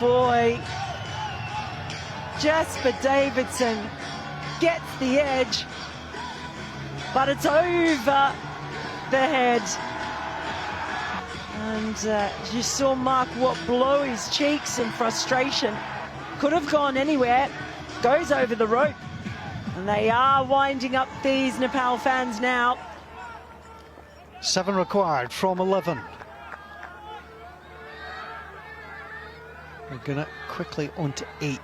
boy. Jasper Davidson gets the edge, but it's over the head. And you saw Mark Watt blow his cheeks in frustration. Could have gone anywhere. Goes over the rope. And they are winding up these Nepal fans now. 7 required from 11. We're gonna quickly on to 8.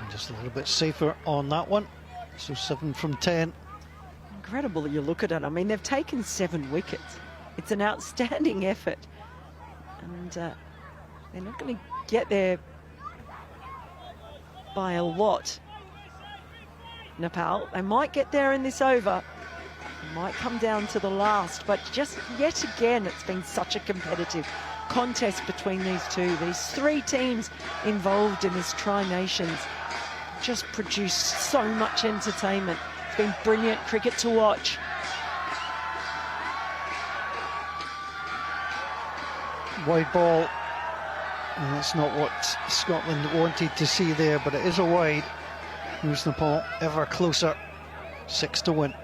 And just a little bit safer on that one. So 7 from 10. Incredible that you look at it. I mean, they've taken 7 wickets. It's an outstanding effort. And they're not going to get there by a lot, Nepal. They might get there in this over. It might come down to the last, but just yet again, it's been such a competitive contest between these two. These 3 teams involved in this Tri-Nations just produced so much entertainment. It's been brilliant cricket to watch. Wide ball. And that's not what Scotland wanted to see there, but it is a wide. Moves Nepal ever closer. 6 to win.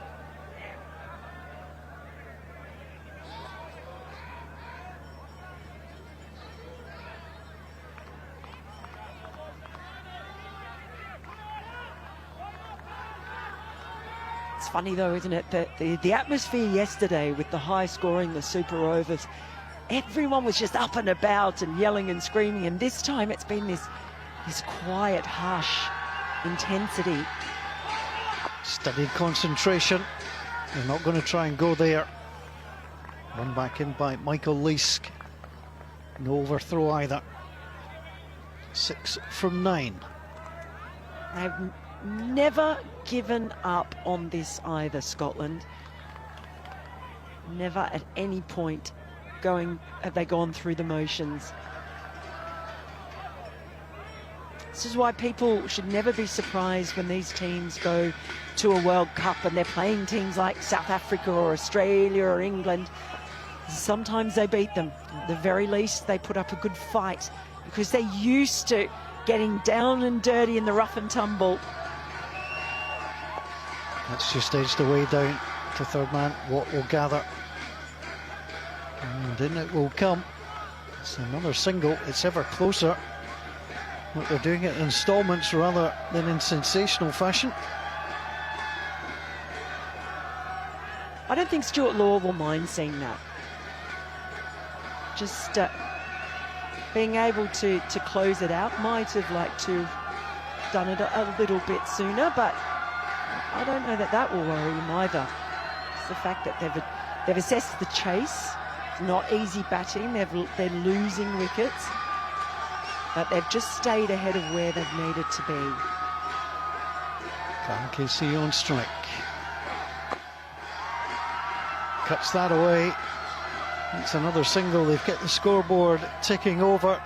It's funny though, isn't it, that the atmosphere yesterday with the high scoring, the super overs, everyone was just up and about and yelling and screaming, and this time it's been this quiet, harsh intensity. Studied concentration. They're not going to try and go there. Run back in by Michael Leask. No overthrow either. 6 from 9. They've never given up on this either, Scotland. Never at any point have they gone through the motions. This is why people should never be surprised when these teams go to a World Cup and they're playing teams like South Africa or Australia or England. Sometimes they beat them. At the very least, they put up a good fight because they're used to getting down and dirty in the rough and tumble. That's just edged away down to third man. What will gather? And in it will come. It's another single. It's ever closer. But they're doing it in installments rather than in sensational fashion. I don't think Stuart Law will mind seeing that. Just being able to close it out. Might have liked to have done it a little bit sooner, but I don't know that will worry him either. It's the fact that they've assessed the chase. It's not easy batting. They're losing wickets, but they've just stayed ahead of where they've needed to be. KC on strike. Cuts that away. It's another single. They've got the scoreboard ticking over.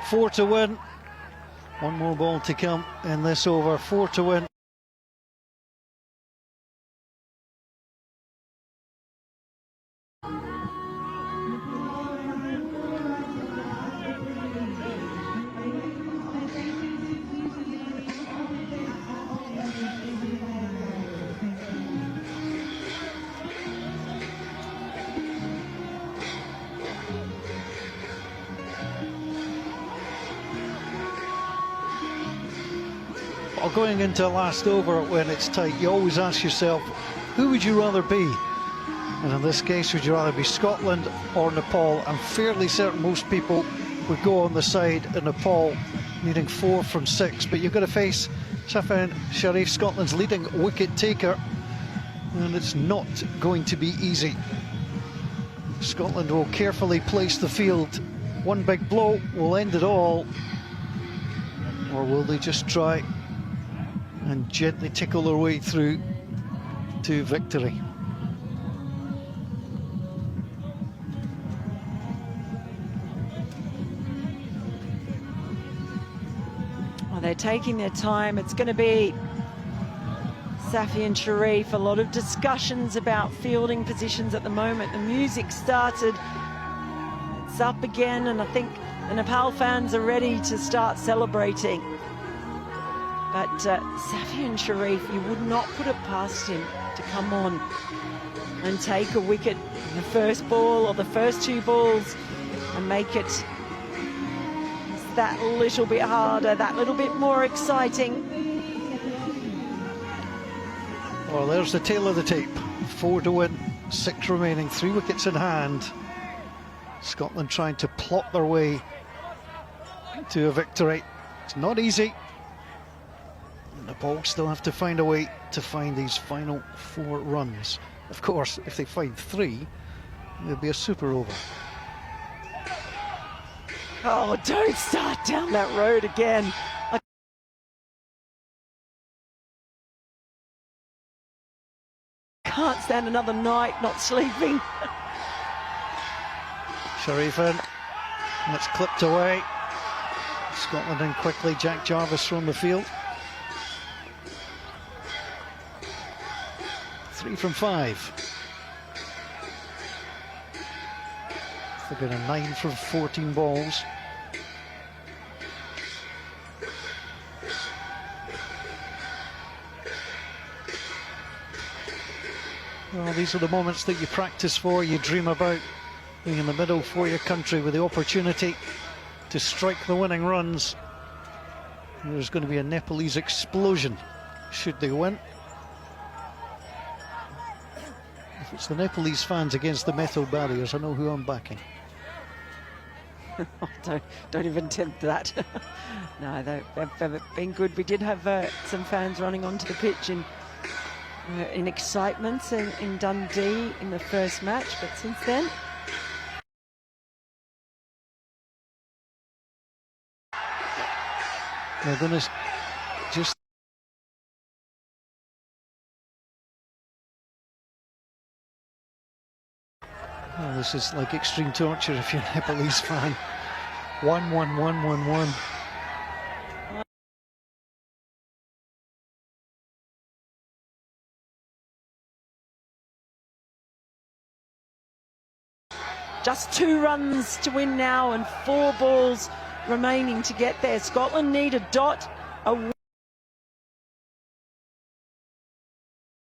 4 to win. One more ball to come in this over. 4 to win. Going into a last over when it's tight, you always ask yourself, who would you rather be? And in this case, would you rather be Scotland or Nepal? I'm fairly certain most people would go on the side of Nepal, needing 4 from 6. But you've got to face Shafin Sharif, Scotland's leading wicket taker, and it's not going to be easy. Scotland will carefully place the field. One big blow will end it all, or will they just try and gently tickle their way through to victory? Well, they're taking their time. It's going to be Safi and Sharif, a lot of discussions about fielding positions at the moment. The music started, it's up again, and I think the Nepal fans are ready to start celebrating. But Safi and Sharif, you would not put it past him to come on and take a wicket in the first ball or the first two balls and make it that little bit harder, that little bit more exciting. Well, there's the tail of the tape. 4 to win, 6 remaining, 3 wickets in hand. Scotland trying to plot their way to a victory. It's not easy. Nepal still have to find a way to find these final 4 runs. Of course, if they find 3, it'll be a super over. Oh, don't start down that road again. I can't stand another night not sleeping. Sharif in, and it's clipped away. Scotland in quickly, Jack Jarvis from the field. 3 from 5. They've got a 9 from 14 balls. Well, these are the moments that you practice for, you dream about, being in the middle for your country with the opportunity to strike the winning runs. There's going to be a Nepalese explosion should they win. If it's the Nepalese fans against the metal barriers, I know who I'm backing. Don't even tempt that. No, they've been good. We did have some fans running onto the pitch in excitement in Dundee in the first match, but since then they're going to just oh, this is like extreme torture if you're a Nepalese fan. 1-1-1-1-1. just 2 runs to win now and 4 balls remaining to get there. Scotland need a dot.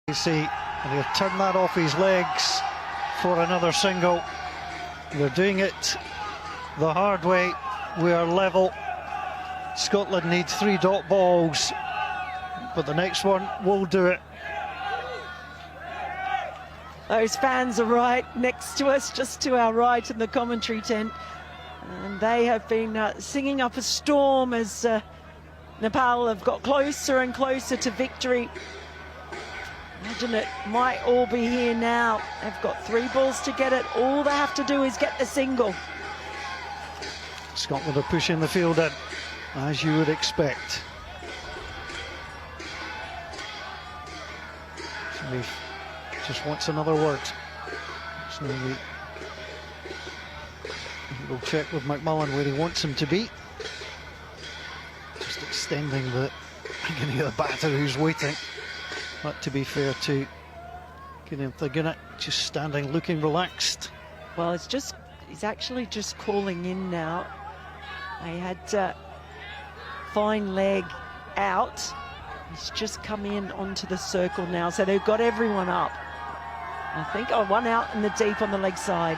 You see, and he'll turn that off his legs for another single. They're doing it the hard way. We are level. Scotland needs 3 dot balls, but the next one will do it. Those fans are right next to us, just to our right in the commentary tent. And they have been singing up a storm as Nepal have got closer and closer to victory. Imagine it might all be here now. They've got 3 balls to get it. All they have to do is get the single. Scotland are pushing the field in, as you would expect. Sharif just wants another word. So we'll check with McMullen where he wants him to be. Just extending the agony of the batter who's waiting. But to be fair to Thagina, just standing, looking relaxed. Well, he's actually just calling in now. They had fine leg out. He's just come in onto the circle now, so they've got everyone up. I think one out in the deep on the leg side.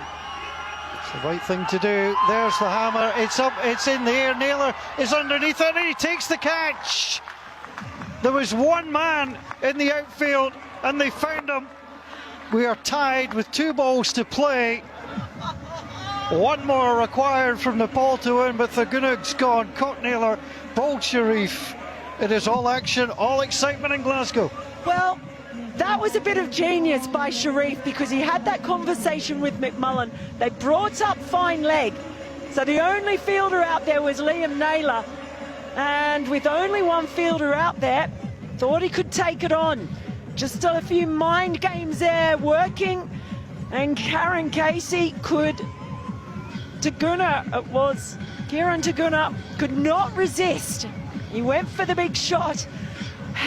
It's the right thing to do. There's the hammer. It's up, it's in the air. Naylor is underneath it and he takes the catch. There was one man in the outfield and they found him. We are tied with 2 balls to play. 1 more required from Nepal to win, but Thagunag's gone. Caught Naylor, bowled Sharif. It is all action, all excitement in Glasgow. Well, that was a bit of genius by Sharif because he had that conversation with McMullen. They brought up fine leg. So the only fielder out there was Liam Naylor. And with only 1 fielder out there, thought he could take it on. Just a few mind games there working. And Kieran Casey could... Kieran Taguna could not resist. He went for the big shot.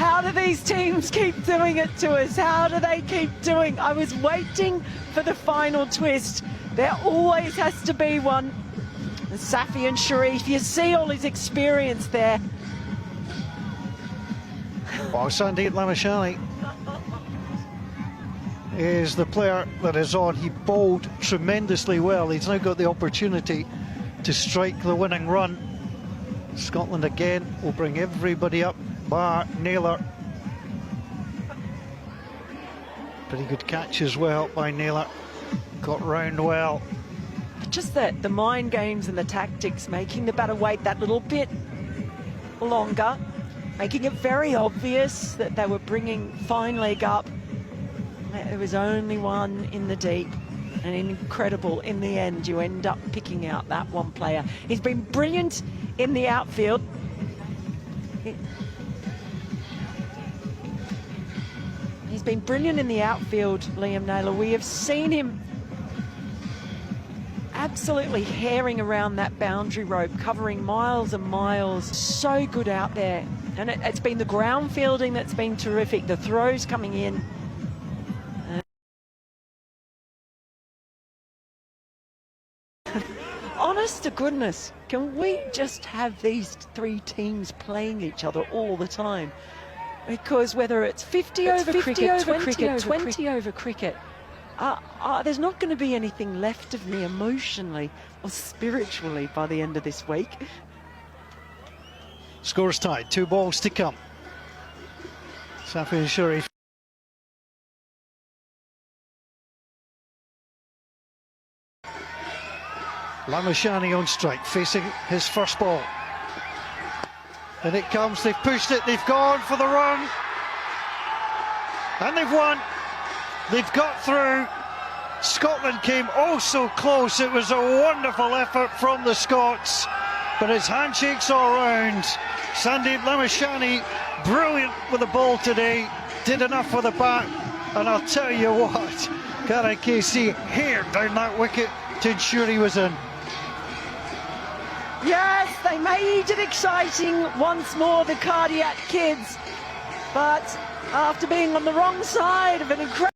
How do these teams keep doing it to us? How do they keep doing? I was waiting for the final twist. There always has to be one. Safi and Sharif, you see all his experience there. Well, Sandeep Lamashani is the player that is on. He bowled tremendously well. He's now got the opportunity to strike the winning run. Scotland again will bring everybody up, bar Naylor. Pretty good catch as well by Naylor. Got round well. Just the mind games and the tactics, making the batter wait that little bit longer, making it very obvious that they were bringing fine leg up. There was only one in the deep, and incredible in the end you end up picking out that one player. He's been brilliant in the outfield. He's been brilliant in the outfield, Liam Naylor. We have seen him absolutely herring around that boundary rope, covering miles and miles. So good out there. And it's been the ground fielding that's been terrific. The throws coming in. Honest to goodness, can we just have these three teams playing each other all the time? Because whether it's 50 over cricket, 20 over cricket, there's not going to be anything left of me emotionally or spiritually by the end of this week. Scores tied, 2 balls to come. Safi and Sharif. Lamashani on strike, facing his first ball. And it comes, they've pushed it, they've gone for the run. And they've won. They've got through. Scotland came oh so close. It was a wonderful effort from the Scots. But it's handshakes all round. Sandeep Lamashani, brilliant with the ball today. Did enough with the bat. And I'll tell you what, Karen Casey hared down that wicket to ensure he was in. Yes, they made it exciting once more, the Cardiac kids. But after being on the wrong side of an incredible